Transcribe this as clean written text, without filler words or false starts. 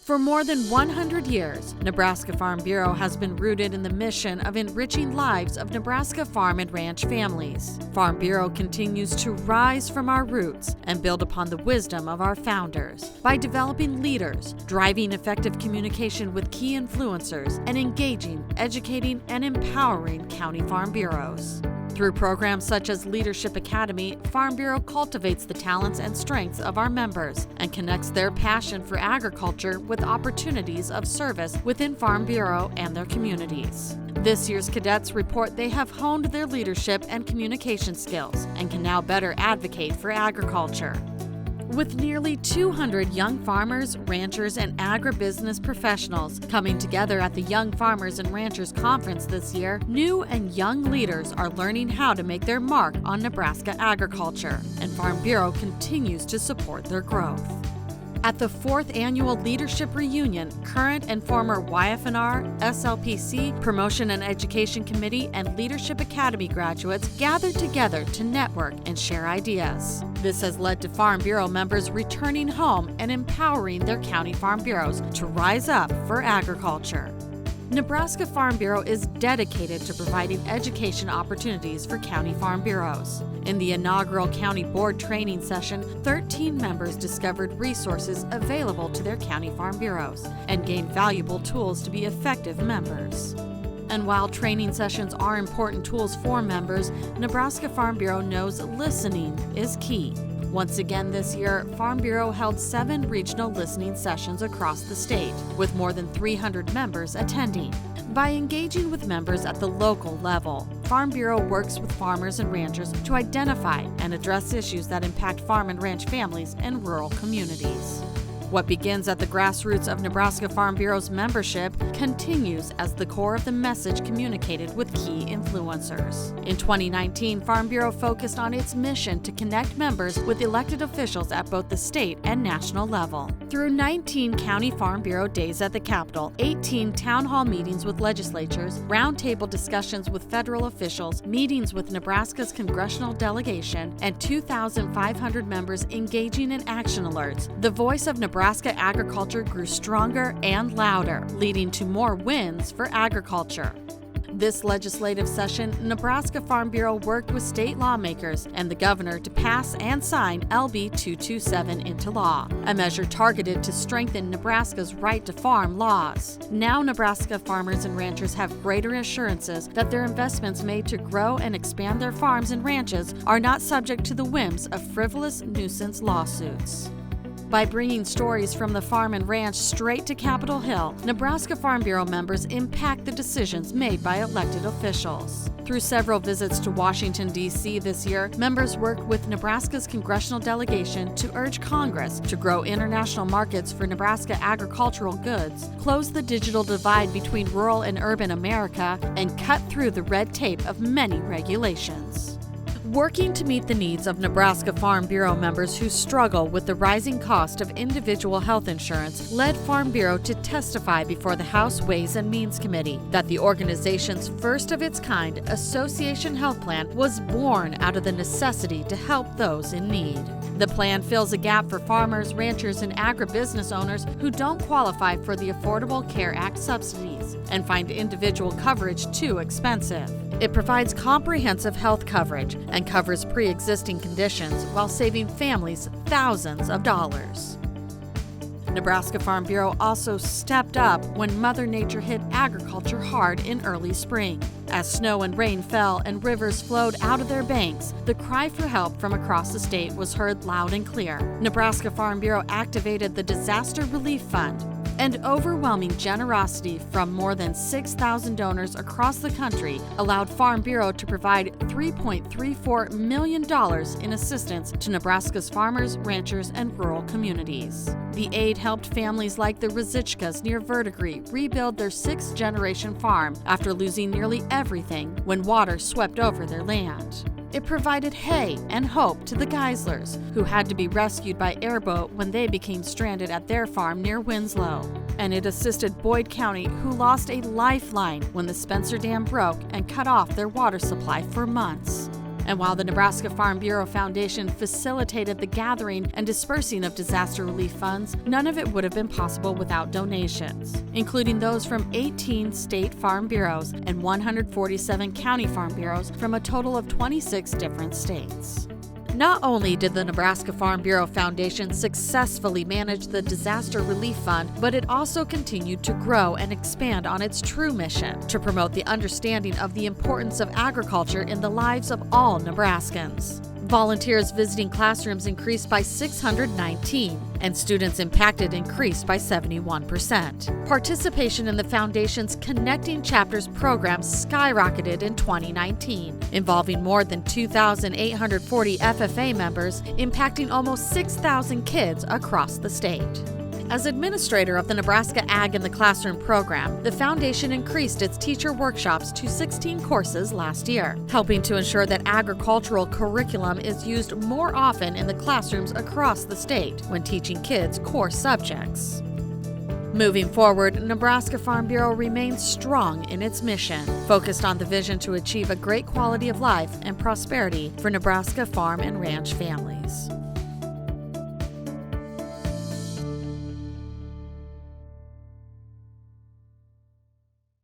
For more than 100 years, Nebraska Farm Bureau has been rooted in the mission of enriching lives of Nebraska farm and ranch families. Farm Bureau continues to rise from our roots and build upon the wisdom of our founders by developing leaders, driving effective communication with key influencers, and engaging, educating, and empowering county farm bureaus. Through programs such as Leadership Academy, Farm Bureau cultivates the talents and strengths of our members and connects their passion for agriculture with opportunities of service within Farm Bureau and their communities. This year's cadets report they have honed their leadership and communication skills and can now better advocate for agriculture. With nearly 200 young farmers, ranchers, and agribusiness professionals coming together at the Young Farmers and Ranchers Conference this year, new and young leaders are learning how to make their mark on Nebraska agriculture, and Farm Bureau continues to support their growth. At the 4th Annual Leadership Reunion, current and former YFNR, SLPC, Promotion and Education Committee, and Leadership Academy graduates gathered together to network and share ideas. This has led to Farm Bureau members returning home and empowering their county farm bureaus to rise up for agriculture. Nebraska Farm Bureau is dedicated to providing education opportunities for county farm bureaus. In the inaugural county board training session, 13 members discovered resources available to their county farm bureaus and gained valuable tools to be effective members. And while training sessions are important tools for members, Nebraska Farm Bureau knows listening is key. Once again this year, Farm Bureau held 7 regional listening sessions across the state, with more than 300 members attending. By engaging with members at the local level, Farm Bureau works with farmers and ranchers to identify and address issues that impact farm and ranch families and rural communities. What begins at the grassroots of Nebraska Farm Bureau's membership continues as the core of the message communicated with key influencers. In 2019, Farm Bureau focused on its mission to connect members with elected officials at both the state and national level. Through 19 County Farm Bureau days at the Capitol, 18 town hall meetings with legislatures, roundtable discussions with federal officials, meetings with Nebraska's congressional delegation, and 2,500 members engaging in action alerts, the voice of Nebraska agriculture grew stronger and louder, leading to more wins for agriculture. This legislative session, Nebraska Farm Bureau worked with state lawmakers and the governor to pass and sign LB 227 into law, a measure targeted to strengthen Nebraska's right to farm laws. Now Nebraska farmers and ranchers have greater assurances that their investments made to grow and expand their farms and ranches are not subject to the whims of frivolous nuisance lawsuits. By bringing stories from the farm and ranch straight to Capitol Hill, Nebraska Farm Bureau members impact the decisions made by elected officials. Through several visits to Washington, D.C. this year, members worked with Nebraska's congressional delegation to urge Congress to grow international markets for Nebraska agricultural goods, close the digital divide between rural and urban America, and cut through the red tape of many regulations. Working to meet the needs of Nebraska Farm Bureau members who struggle with the rising cost of individual health insurance led Farm Bureau to testify before the House Ways and Means Committee that the organization's first of its kind Association Health Plan was born out of the necessity to help those in need. The plan fills a gap for farmers, ranchers, and agribusiness owners who don't qualify for the Affordable Care Act subsidies and find individual coverage too expensive. It provides comprehensive health coverage and covers pre-existing conditions while saving families thousands of dollars. Nebraska Farm Bureau also stepped up when Mother Nature hit agriculture hard in early spring. As snow and rain fell and rivers flowed out of their banks, the cry for help from across the state was heard loud and clear. Nebraska Farm Bureau activated the Disaster Relief Fund, and overwhelming generosity from more than 6,000 donors across the country allowed Farm Bureau to provide $3.34 million in assistance to Nebraska's farmers, ranchers, and rural communities. The aid helped families like the Rosichkas near Verdigris rebuild their 6th-generation farm after losing nearly everything when water swept over their land. It provided hay and hope to the Geislers, who had to be rescued by airboat when they became stranded at their farm near Winslow. And it assisted Boyd County, who lost a lifeline when the Spencer Dam broke and cut off their water supply for months. And while the Nebraska Farm Bureau Foundation facilitated the gathering and dispersing of disaster relief funds, none of it would have been possible without donations, including those from 18 state farm bureaus and 147 county farm bureaus from a total of 26 different states. Not only did the Nebraska Farm Bureau Foundation successfully manage the Disaster Relief Fund, but it also continued to grow and expand on its true mission to promote the understanding of the importance of agriculture in the lives of all Nebraskans. Volunteers visiting classrooms increased by 619, and students impacted increased by 71%. Participation in the Foundation's Connecting Chapters program skyrocketed in 2019, involving more than 2,840 FFA members, impacting almost 6,000 kids across the state. As administrator of the Nebraska Ag in the Classroom program, the Foundation increased its teacher workshops to 16 courses last year, helping to ensure that agricultural curriculum is used more often in the classrooms across the state when teaching kids core subjects. Moving forward, Nebraska Farm Bureau remains strong in its mission, focused on the vision to achieve a great quality of life and prosperity for Nebraska farm and ranch families.